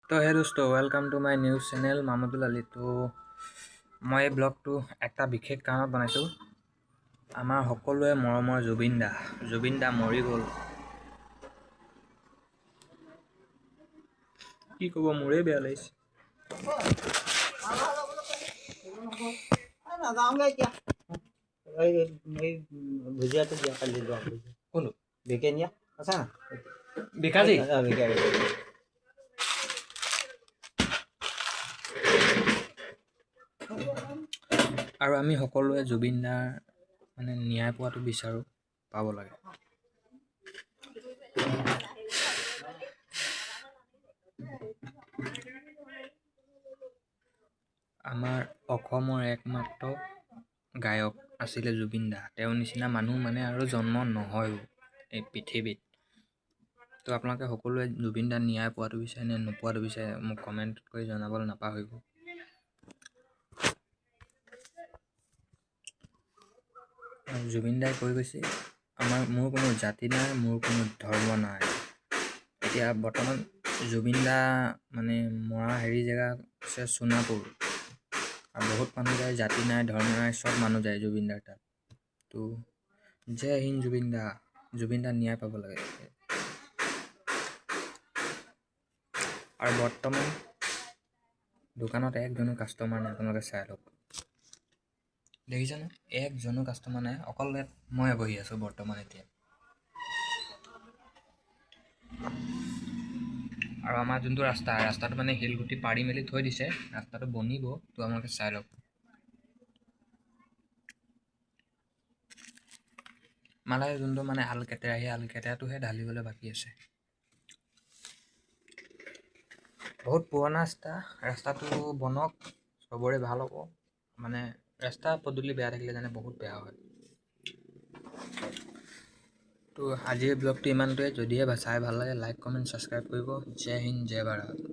তো হে দোস্ত, welcome to my news channel Mamudul Ali. তো মই এই ব্লগটো একটা বিশেষ কাৰণত বনাইছোঁ। আমাৰ সকলোৱে মৰমৰ জুবিন দা মৰি গ'ল। কি ক'ব, মোৰেই বেয়া লাগিছে। ভুজিয়াটো দিয়া কালি লোৱা কোনটো বিকেনিয়া আছা না বিকাজি? আৰু আমি সকলোৱে জুবিন দাৰ ন্যায় পোৱাটো বিচাৰোঁ, পাব লাগে। আমাৰ অসমৰ একমাত্ৰ গায়ক আছিলে জুবিন দা। তেওঁৰ নিচিনা মানুহ আৰু জন্ম নহয়ও এই পৃথিৱীত। তো আপোনালোকে সকলোৱে জুবিন দাৰ ন্যায় পোৱাটো বিচাৰে নে নোপোৱাটো বিচাৰে মোক কমেণ্ট কৰি জনাবলৈ নাপাহৰিব। জুবিন দাই কৈ গৈছে, মোৰ কোনো জাতি নাই, মোৰ কোনো ধৰ্ম নাই। এতিয়া বৰ্তমান জুবিন দা মৰা জেগা আছে সোণাপুৰ, আৰু বহুত মানুহ যায়, জাতি নাই ধৰ্ম নাই, চব মানুহ যায় জুবিন দাৰ তাত। তো জয় হিন্দ জুবিন দা ন্যায় পাব লাগে। আৰু বৰ্তমান দোকানত একজনো কাষ্টমাৰ নাই, আপোনালোকে চাই লওক। দেখিছেনে, একজনো কাষ্টমাৰ নাই, অকল ময়ে বহি আছোঁ বৰ্তমান এতিয়া। আৰু আমাৰ যোনটো ৰাস্তাটো শিলগুটি পাৰি মেলি থৈ দিছে, ৰাস্তাটো বনিব। তো আপোনালোকে চাই লওক। যোনটো আলকেটেৰা, সেই আলকেটেৰাটোহে ঢালিবলৈ বাকী আছে। বহুত পুৰণা ৰাস্তাটো বনক, চবৰে ভাল হ'ব। ৰাস্তা পদূলি বেয়া থাকিলে বহুত বেয়া হয়। তো আজিৰ ব্লগটো ইমানটোৱে। যদিহে চাই ভাল লাগে, লাইক কমেণ্ট ছাবস্ক্ৰাইব কৰিব। জয় হিন্দ, জয় ভাৰত।